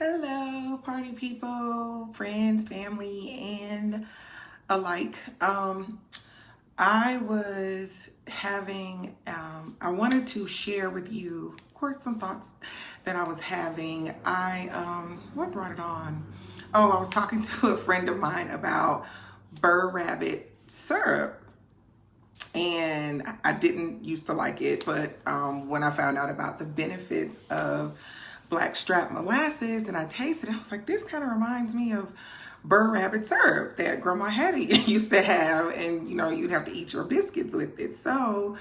Hello, party people, friends, family, and alike. I was having, I wanted to share with you, of course, some thoughts that I was having. What brought it on? Oh, I was talking to a friend of mine about Burr Rabbit syrup. And I didn't used to like it, but when I found out about the benefits of blackstrap molasses and I tasted it, I was like, this kind of reminds me of Burr Rabbit syrup that Grandma Hattie used to have, and you'd have to eat your biscuits with it. So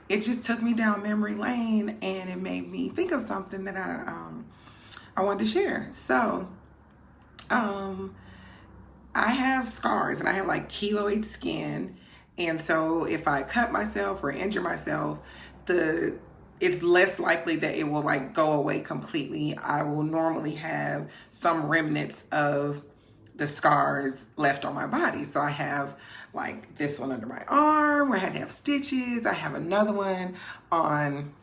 it just took me down memory lane, and it made me think of something that I wanted to share. So I have scars and I have like keloid skin. And so if I cut myself or injure myself, it's less likely that it will like go away completely. I will normally have some remnants of the scars left on my body. So I have like this one under my arm where I had to have stitches. I have another one on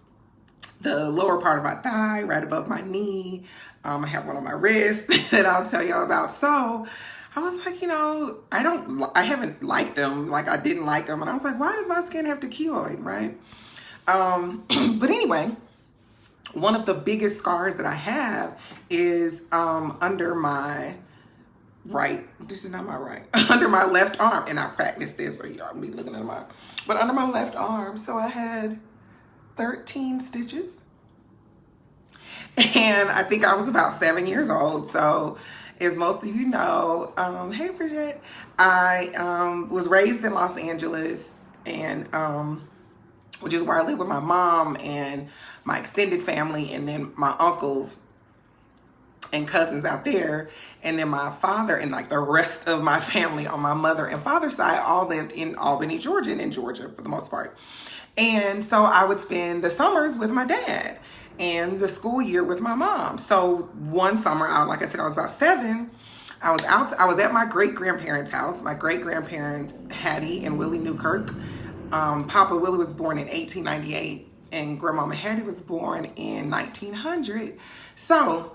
the lower part of my thigh, right above my knee. I have one on my wrist that I'll tell y'all about. So I was like, I haven't liked them. Like I didn't like them. And I was like, why does my skin have the keloid, right? But anyway, one of the biggest scars that I have is under my right, this is not my right, under my left arm. And I practiced this, so y'all be looking at but under my left arm. So I had 13 stitches. And I think I was about 7 years old. So as most of you know, hey Bridget, I was raised in Los Angeles, and which is where I live with my mom and my extended family, and then my uncles and cousins out there, and then my father and like the rest of my family on my mother and father's side all lived in Albany, Georgia, and in Georgia for the most part. And so I would spend the summers with my dad and the school year with my mom. So one summer, like I said, I was about 7. I was at my great-grandparents' house. My great-grandparents, Hattie and Willie Newkirk. Papa Willie was born in 1898 and Grandmama Hattie was born in 1900. So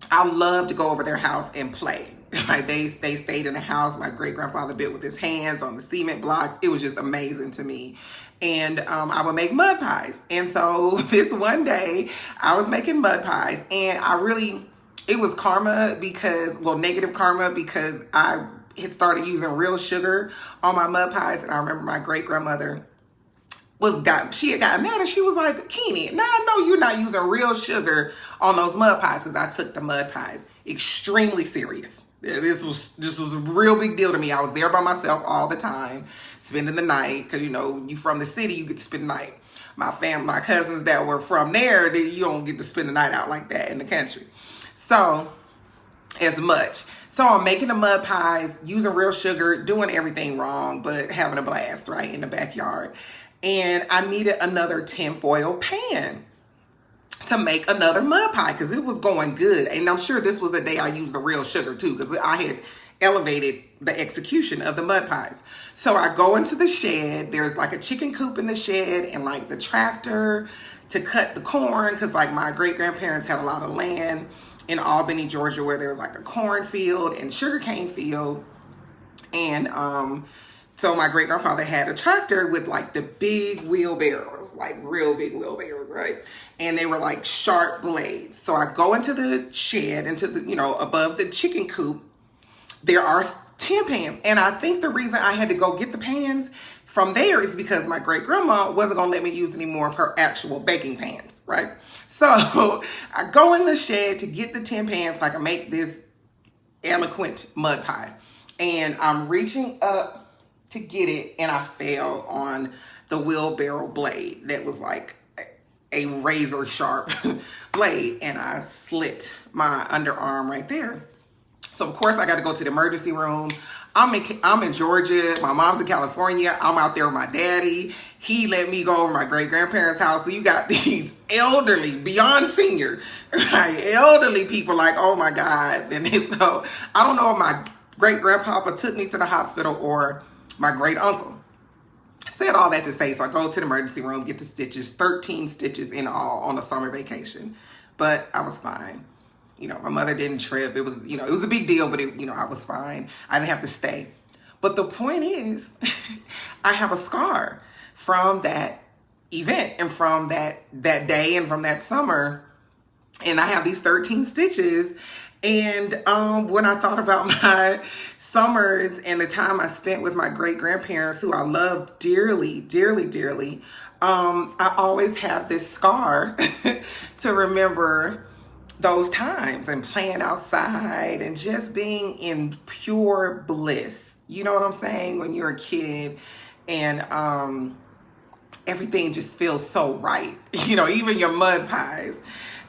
I love to go over their house and play. Like they stayed in the house my great-grandfather built with his hands on the cement blocks. It was just amazing to me. And I would make mud pies. And so this one day I was making mud pies, and it was karma negative karma, because I had started using real sugar on my mud pies. And I remember my great-grandmother she had gotten mad, and she was like, Keenie, now I know you're not using real sugar on those mud pies, because I took the mud pies extremely serious. This was a real big deal to me. I was there by myself all the time, spending the night, because you from the city, you get to spend the night. My cousins that were from there, you don't get to spend the night out like that in the country. So as much. So I'm making the mud pies, using real sugar, doing everything wrong, but having a blast right in the backyard. And I needed another tinfoil pan to make another mud pie, because it was going good. And I'm sure this was the day I used the real sugar too, because I had elevated the execution of the mud pies. So I go into the shed. There's like a chicken coop in the shed, and like the tractor to cut the corn, because like my great-grandparents had a lot of land in Albany, Georgia, where there was like a cornfield and sugarcane field. And so my great-grandfather had a tractor with like the big wheelbarrows, like real big wheelbarrows, right? And they were like sharp blades. So I go into the shed, into the, above the chicken coop, there are tin pans. And I think the reason I had to go get the pans from there is because my great-grandma wasn't gonna let me use any more of her actual baking pans, right? So I go in the shed to get the tin pans so I can make this eloquent mud pie. And I'm reaching up to get it, and I fell on the wheelbarrow blade that was like a razor sharp blade, and I slit my underarm right there. So of course I got to go to the emergency room. I'm in Georgia. My mom's in California. I'm out there with my daddy. He let me go over my great-grandparents' house. So you got these elderly, beyond senior, right? Elderly people like, oh my God. And so I don't know if my great-grandpapa took me to the hospital or my great-uncle. Said all that to say, so I go to the emergency room, get the stitches, 13 stitches in all on a summer vacation. But I was fine. my mother didn't trip. It was, it was a big deal, but I was fine. I didn't have to stay. But the point is, I have a scar from that event and from that day and from that summer. And I have these 13 stitches. And when I thought about my summers and the time I spent with my great-grandparents, who I loved dearly, dearly, dearly, I always have this scar to remember those times and playing outside and just being in pure bliss. You know what I'm saying? When you're a kid and everything just feels so right, even your mud pies.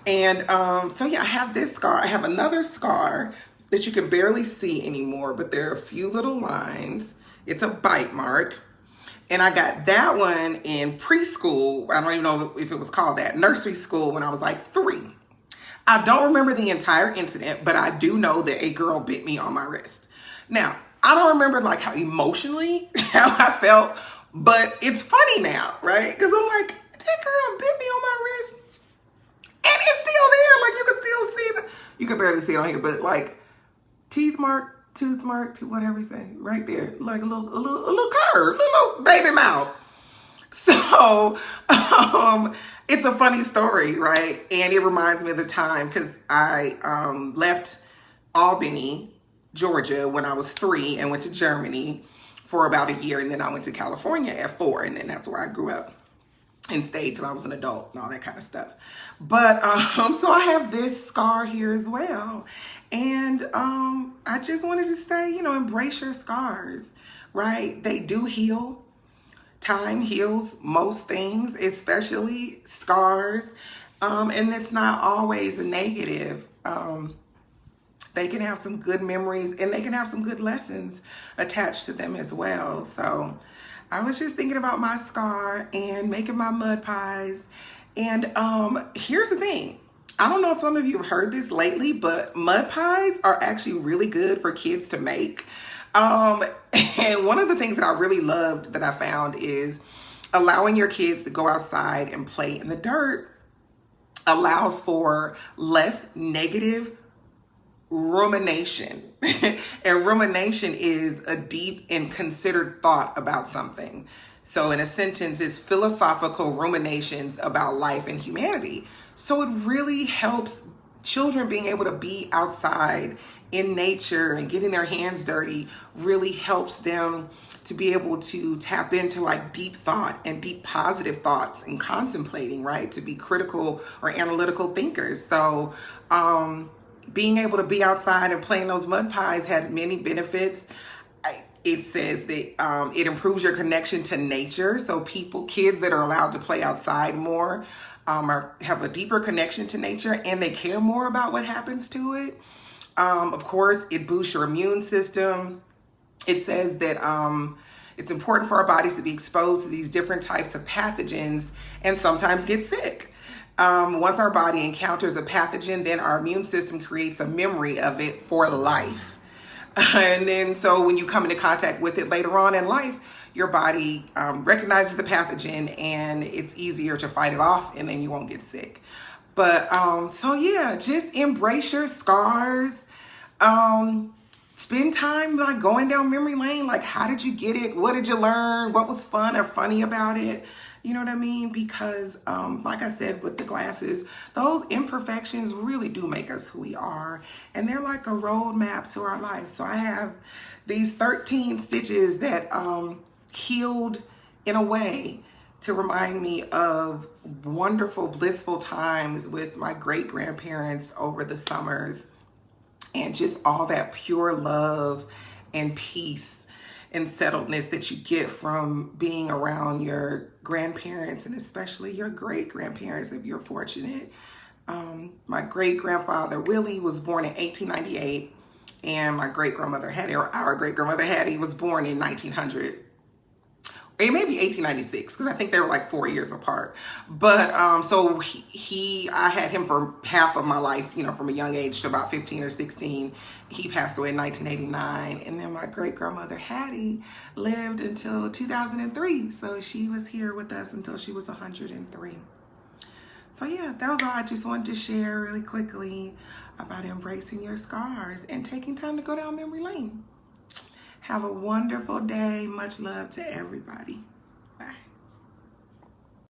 And so yeah, I have this scar. I have another scar that you can barely see anymore, but there are a few little lines. It's a bite mark. And I got that one in preschool. I don't even know if it was called that. Nursery school when I was like 3. I don't remember the entire incident, but I do know that a girl bit me on my wrist. Now, I don't remember like how emotionally how I felt, but it's funny now, right? Because I'm like, that girl bit me on my wrist. And it's still there. Like, you can still see it. You can barely see it on here, but like teeth mark, tooth mark, whatever you say, right there. Like a little curve, little baby mouth. So, it's a funny story, right? And it reminds me of the time because I left Albany, Georgia when I was 3 and went to Germany for about a year. And then I went to California at 4. And then that's where I grew up and stayed till I was an adult and all that kind of stuff. But so I have this scar here as well. And I just wanted to say, embrace your scars, right? They do heal. Time heals most things, especially scars. And it's not always a negative. They can have some good memories and they can have some good lessons attached to them as well. So I was just thinking about my scar and making my mud pies. And here's the thing. I don't know if some of you have heard this lately, but mud pies are actually really good for kids to make. And one of the things that I really loved that I found is allowing your kids to go outside and play in the dirt allows for less negative rumination. And rumination is a deep and considered thought about something. So in a sentence, it's philosophical ruminations about life and humanity. So it really helps children being able to be outside in nature and getting their hands dirty really helps them to be able to tap into like deep thought and deep positive thoughts and contemplating, right? To be critical or analytical thinkers. So, being able to be outside and playing those mud pies had many benefits. It says that it improves your connection to nature. So kids that are allowed to play outside more have a deeper connection to nature and they care more about what happens to it. Of course, it boosts your immune system. It says that it's important for our bodies to be exposed to these different types of pathogens and sometimes get sick. Once our body encounters a pathogen, then our immune system creates a memory of it for life. And then so when you come into contact with it later on in life, your body recognizes the pathogen and it's easier to fight it off and then you won't get sick. But so yeah, just embrace your scars. Spend time like going down memory lane. Like, how did you get it? What did you learn? What was fun or funny about it? You know what I mean? Because like I said, with the glasses, those imperfections really do make us who we are. And they're like a roadmap to our life. So I have these 13 stitches that healed in a way to remind me of wonderful, blissful times with my great-grandparents over the summers and just all that pure love and peace and settledness that you get from being around your grandparents and especially your great-grandparents if you're fortunate. My great-grandfather Willie was born in 1898 and my great-grandmother Hattie, or our great-grandmother Hattie, was born in 1900. It may be 1896 because I think they were like 4 years apart. But so I had him for half of my life, from a young age to about 15 or 16. He passed away in 1989. And then my great grandmother Hattie lived until 2003. So she was here with us until she was 103. So yeah, that was all I just wanted to share really quickly about embracing your scars and taking time to go down memory lane. Have a wonderful day. Much love to everybody.